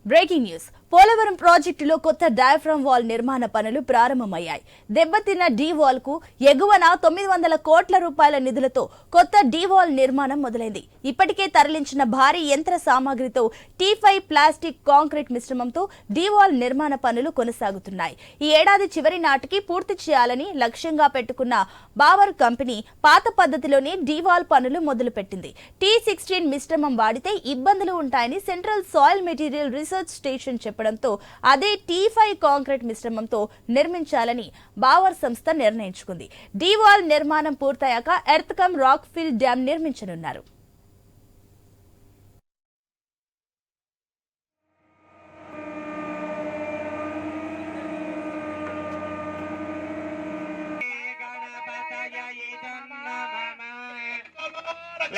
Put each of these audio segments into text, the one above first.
Breaking news Polavaram ప్రాజెక్టులో కొత్త diaphragm wall నిర్మాణ పనులు ప్రారంభమయ్యాయి. దెబ్బతిన్న డీ వాల్ కు ఎగువన 900 కోట్ల రూపాయల నిధులతో కొత్త డీ వాల్ నిర్మాణం మొదలైంది. ఇప్పటికే తరలించిన భారీ యంత్ర సామాగ్రితో T5 ప్లాస్టిక్ కాంక్రీట్ మిశ్రమంతో డీ వాల్ నిర్మాణ పనులు కొనసాగుతున్నాయి. ఈ ఏడాది చివరి నాటికి పూర్తి చేయాలని లక్ష్యంగా పెట్టుకున్న బావర్ కంపెనీ పాత పద్ధతిలోనే డీ వాల్ పనులు మొదలుపెట్టింది. T16 మిశ్రమం వాడితే ఇబ్బందులు ఉంటాయని central soil material research station చెప్పడంతో అదే T5 కాంక్రీట్ మిశ్రమంతో నిర్మించాలని బావర్ సంస్థ నిర్ణయించుకుంది. డీ వాల్ నిర్మాణం పూర్తయ్యాక earth cum rock fill dam నిర్మించనున్నారు.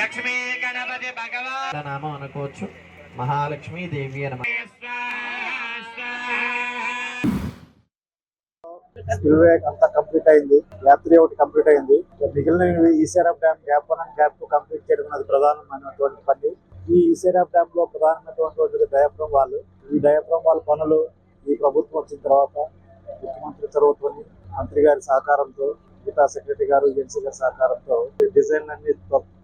లక్ష్మీ గణపతి భగవాన్ నామం అనుకోవచ్చు. మహాలక్ష్మీ దేవి అని స్పిల్వే అంతా కంప్లీట్ అయింది. యాత్రి ఒకటి కంప్లీట్ అయింది. మిగిలిన ECRF dam gap 1 and gap 2 complete చేయడం అనేది ప్రధానమైనటువంటి పని. ఈ ఈసీఆర్ఎఫ్ డ్యామ్ లో ప్రధానమైనటువంటి డయాఫ్రమ్ వాల్. ఈ డయాఫ్రమ్ వాల్ పనులు ఈ ప్రభుత్వం వచ్చిన తర్వాత ముఖ్యమంత్రి చొరవతోని మంత్రి గారి సహకారంతో మిగతా సెక్రటరీ గారు ఏజెన్సీ గారి సహకారంతో డిజైన్ అన్ని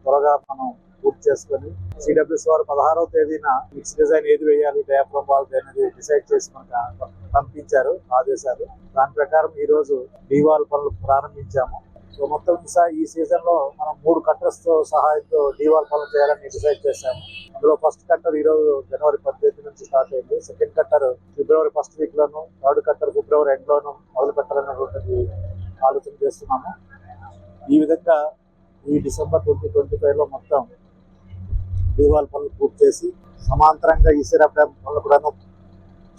త్వరగా మనం పూర్తి చేసుకుని సిడబ్ల్యూసీ వారు 16వ తేదీన మిక్స్ డిజైన్ ఏది వేయాలి డయాఫ్రమ్ వాల్ అనేది డిసైడ్ చేసి మనకు పంపించారు ఆదేశాలు. దాని ప్రకారం ఈ రోజు డీ వాల్ పనులు ప్రారంభించాము. సో మొత్తం ఈ సీజన్ లో మనం 3 కట్టర్స్ తో సహాయంతో డీ వాల్ పనులు చేయాలని డిసైడ్ చేశాము. అందులో ఫస్ట్ కట్టర్ ఈ రోజు జనవరి 18 నుంచి స్టార్ట్ అయింది. సెకండ్ కట్టర్ ఫిబ్రవరి 1st వీక్ లోను, థర్డ్ కట్టర్ ఫిబ్రవరి ఎండ్ లోను మొదలు పెట్టాలనేటువంటి ఆలోచన చేస్తున్నాము. ఈ విధంగా ఈ డిసెంబర్ 2025 లో మొత్తం డీ వాల్ పనులు పూర్తి చేసి సమాంతరంగా ఈసీఆర్ఎఫ్ డ్యామ్ పనులు కూడా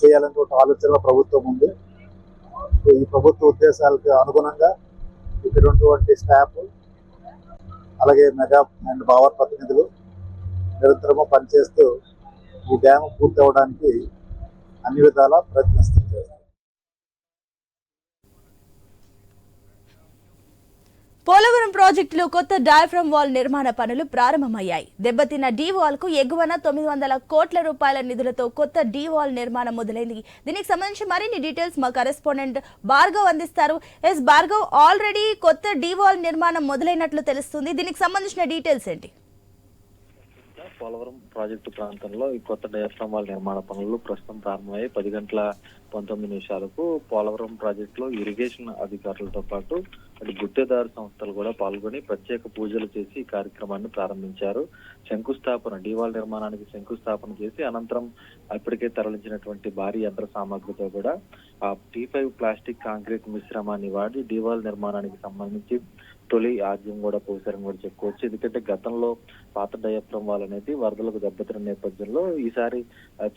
చేయాలనే ఆలోచనలో ప్రభుత్వం ఉంది. ఈ ప్రభుత్వ ఉద్దేశాలకు అనుగుణంగా ఇక్కడ ఉన్నటువంటి స్టాఫ్ అలాగే మెగా అండ్ బావర్ ప్రతినిధులు నిరంతరము పనిచేస్తూ ఈ డ్యామ్ పూర్తి అవడానికి అన్ని విధాలా ప్రయత్నిస్తున్నారు. పోలవరం ప్రాజెక్టులో కొత్త డయాఫ్రమ్ వాల్ నిర్మాణ పనులు ప్రారంభమయ్యాయి. దెబ్బతిన్న డీ వాల్ కు ఎగువన 900 కోట్ల రూపాయల నిధులతో కొత్త డీ వాల్ నిర్మాణం మొదలైంది. దీనికి సంబంధించి మరిన్ని డీటెయిల్స్ మా కరెస్పాండెంట్ భార్గవ్ అందిస్తారు. ఎస్ భార్గవ్, ఆల్రెడీ కొత్త డీ వాల్ నిర్మాణం మొదలైనట్లు తెలుస్తుంది. దీనికి సంబంధించిన డీటెయిల్స్ ఏంటి? పోలవరం ప్రాజెక్టు ప్రాంతంలో ఈ కొత్త డయాఫ్రమ్ వాల్ నిర్మాణ పనులు ప్రస్తుతం ప్రారంభమయ్యాయి. 10:19 పోలవరం ప్రాజెక్టులో ఇరిగేషన్ అధికారులతో పాటు అటు గుత్తేదారు సంస్థలు కూడా పాల్గొని ప్రత్యేక పూజలు చేసి ఈ కార్యక్రమాన్ని ప్రారంభించారు. శంకుస్థాపన డీవాల్ నిర్మాణానికి శంకుస్థాపన చేసి అనంతరం ఇప్పటికే తరలించినటువంటి భారీ యంత్ర సామాగ్రితో కూడా ఆ T5 ప్లాస్టిక్ కాంక్రీట్ మిశ్రమాన్ని వాడి డీవాల్ నిర్మాణానికి సంబంధించి తొలి ఆద్యం కూడా పోసారని కూడా చెప్పుకోవచ్చు. ఎందుకంటే గతంలో పాత డయాఫ్రమ్ వాల్ అనేది వరదలకు దెబ్బతిన్న నేపథ్యంలో ఈసారి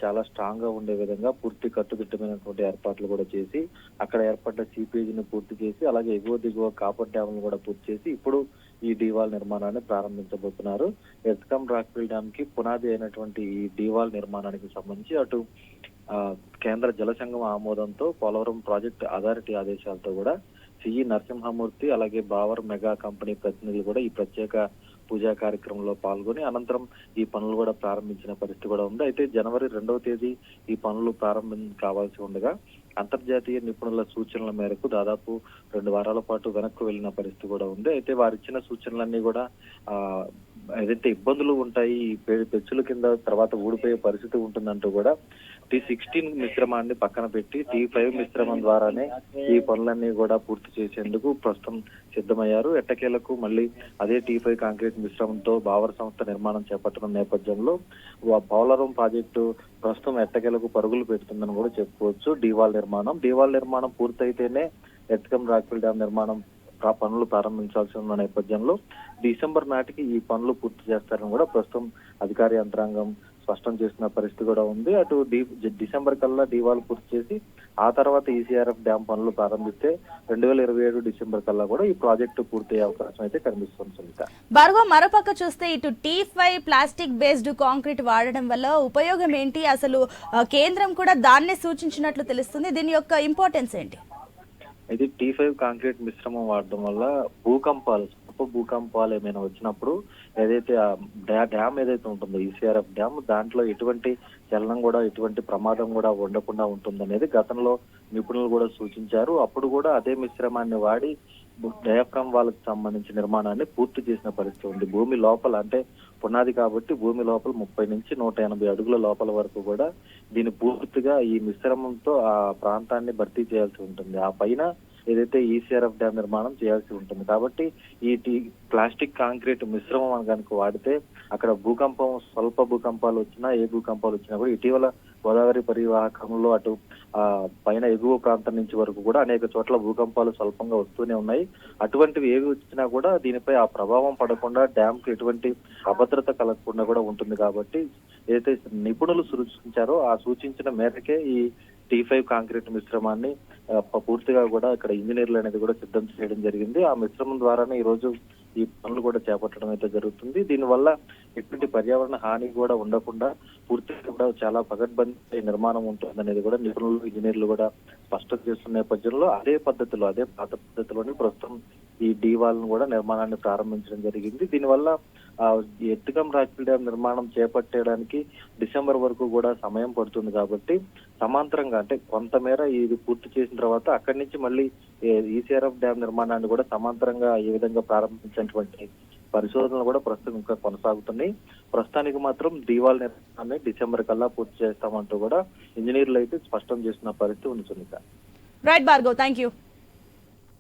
చాలా స్ట్రాంగ్ గా ఉండే విధంగా పూర్తి కట్టుదిట్టమైనటువంటి ఏర్పాట్లు కూడా చేసి అక్కడ ఏర్పడ్డ సీపేజీని పూర్తి చేసి అలాగే ఎగువ దిగువ కాపర్ డ్యామ్ కూడా పూర్తి చేసి ఇప్పుడు ఈ డీవాల్ నిర్మాణాన్ని ప్రారంభించబోతున్నారు. Earth cum rock fill dam కి పునాది అయినటువంటి ఈ డీవాల్ నిర్మాణానికి సంబంధించి అటు కేంద్ర జల సంఘం ఆమోదంతో పోలవరం ప్రాజెక్ట్ అథారిటీ ఆదేశాలతో కూడా సిఈ నరసింహమూర్తి అలాగే బావర్ మెగా కంపెనీ ప్రతినిధులు కూడా ఈ ప్రత్యేక పూజా కార్యక్రమంలో పాల్గొని అనంతరం ఈ పనులు కూడా ప్రారంభించిన పరిస్థితి కూడా ఉంది. అయితే జనవరి 2వ తేదీ ఈ పనులు ప్రారంభం కావాల్సి ఉండగా అంతర్జాతీయ నిపుణుల సూచనల మేరకు దాదాపు 2 వారాల పాటు వెనక్కు వెళ్లిన పరిస్థితి కూడా ఉంది. అయితే వారు ఇచ్చిన సూచనలన్నీ కూడా ఏదైతే ఇబ్బందులు ఉంటాయి పెచ్చుల కింద తర్వాత ఊడిపోయే పరిస్థితి ఉంటుందంటూ కూడా T16 మిశ్రమాన్ని పక్కన పెట్టి T5 మిశ్రమం ద్వారానే ఈ పనులన్నీ కూడా పూర్తి చేసేందుకు ప్రస్తుతం సిద్ధమయ్యారు. ఎట్టకేలకు మళ్ళీ అదే T5 కాంక్రీట్ మిశ్రమంతో బావర్ సంస్థ నిర్మాణం చేపట్టిన నేపథ్యంలో పోలవరం ప్రాజెక్టు ప్రస్తుతం ఎట్టకేలకు పరుగులు పెడుతుందని కూడా చెప్పుకోవచ్చు. డీవాల్ నిర్మాణం పూర్తయితేనే earth cum rock fill dam నిర్మాణం పనులు ప్రారంభించాల్సి ఉన్న నేపథ్యంలో డిసెంబర్ నాటికి ఈ పనులు పూర్తి చేస్తారని కూడా ప్రస్తుతం అధికార యంత్రాంగం స్పష్టం చేసిన పరిస్థితి కూడా ఉంది. అటు డిసెంబర్ కల్లా డీవాల్ పూర్తి చేసి ఆ తర్వాత ఈసీఆర్ఎఫ్ డ్యామ్ పనులు ప్రారంభిస్తే 2027 డిసెంబర్ కల్లా కూడా ఈ ప్రాజెక్టు పూర్తయ్యే అవకాశం అయితే కనిపిస్తుంది. సునీత, భార్గవ్, మరోపక్క చూస్తే ఇటు T5 ప్లాస్టిక్ బేస్డ్ కాంక్రీట్ వాడడం వల్ల ఉపయోగం ఏంటి? అసలు కేంద్రం కూడా దాన్నే సూచించినట్లు తెలుస్తుంది. దీని యొక్క ఇంపార్టెన్స్ ఏంటి? ఇది T5 కాంక్రీట్ మిశ్రమం వాడడం వల్ల భూకంపాలు స్వల్ప భూకంపాలు ఏమైనా వచ్చినప్పుడు ఏదైతే ఆ డ్యామ్ ఏదైతే ఉంటుందో ఈసీఆర్ఎఫ్ డ్యామ్ దాంట్లో ఎటువంటి చలనం కూడా ఎటువంటి ప్రమాదం కూడా ఉండకుండా ఉంటుందనేది గతంలో నిపుణులు కూడా సూచించారు. అప్పుడు కూడా అదే మిశ్రమాన్ని వాడి డయాఫ్రామ్ వాళ్ళకి సంబంధించిన నిర్మాణాన్ని పూర్తి చేసిన పరిస్థితి ఉంది. భూమి లోపల అంటే పునాది కాబట్టి భూమి లోపల 30 నుంచి 180 అడుగుల లోపల వరకు కూడా దీన్ని పూర్తిగా ఈ మిశ్రమంతో ఆ ప్రాంతాన్ని భర్తీ చేయాల్సి ఉంటుంది. ఆ పైన ఏదైతే ఈసీఆర్ఎఫ్ డ్యామ్ నిర్మాణం చేయాల్సి ఉంటుంది. కాబట్టి ఈ ప్లాస్టిక్ కాంక్రీట్ మిశ్రమం కనుక వాడితే అక్కడ భూకంపం స్వల్ప భూకంపాలు వచ్చినా ఏ భూకంపాలు వచ్చినా కూడా ఇటీవల గోదావరి పరివాహకంలో అటు పైన ఎగువ ప్రాంతం నుంచి వరకు కూడా అనేక చోట్ల భూకంపాలు స్వల్పంగా వస్తూనే ఉన్నాయి. అటువంటివి ఏవి వచ్చినా కూడా దీనిపై ఆ ప్రభావం పడకుండా డ్యామ్ కి ఎటువంటి అభద్రత కలగకుండా కూడా ఉంటుంది. కాబట్టి ఏదైతే నిపుణులు సూచించారో ఆ సూచించిన మేరకే ఈ T5 కాంక్రీట్ మిశ్రమాన్ని పూర్తిగా కూడా ఇక్కడ ఇంజనీర్లు అనేది కూడా సిద్ధం చేయడం జరిగింది. ఆ మిశ్రమం ద్వారానే ఈ రోజు ఈ పనులు కూడా చేపట్టడం అయితే జరుగుతుంది. దీనివల్ల ఎటువంటి పర్యావరణ హాని కూడా ఉండకుండా పూర్తిగా కూడా చాలా పగడ్బందీ నిర్మాణం ఉంటుందనేది కూడా నిపుణులు ఇంజనీర్లు కూడా స్పష్టం చేస్తున్న నేపథ్యంలో అదే పద్ధతిలో అదే పాత పద్ధతిలోని ప్రస్తుతం ఈ డీవాల్ను కూడా నిర్మాణాన్ని ప్రారంభించడం జరిగింది. దీనివల్ల ఎత్తుగం రాకిల్ డ్యామ్ నిర్మాణం చేపట్టడానికి డిసెంబర్ వరకు కూడా సమయం పడుతుంది. కాబట్టి సమాంతరంగా అంటే కొంతమేర ఇది పూర్తి చేసిన తర్వాత అక్కడి నుంచి మళ్ళీ ఈసీఆర్ఎఫ్ డ్యామ్ నిర్మాణాన్ని కూడా సమాంతరంగా ఏ విధంగా ప్రారంభించినటువంటి పరిశోధనలు కూడా ప్రస్తుతం ఇంకా కొనసాగుతున్నాయి. ప్రస్తుతానికి మాత్రం దీవాల్ నిర్మాణాన్ని డిసెంబర్ కల్లా పూర్తి చేస్తామంటూ కూడా ఇంజనీర్లు అయితే స్పష్టం చేస్తున్న పరిస్థితి ఉంది. Sunitha. Right Bhargav, thank you.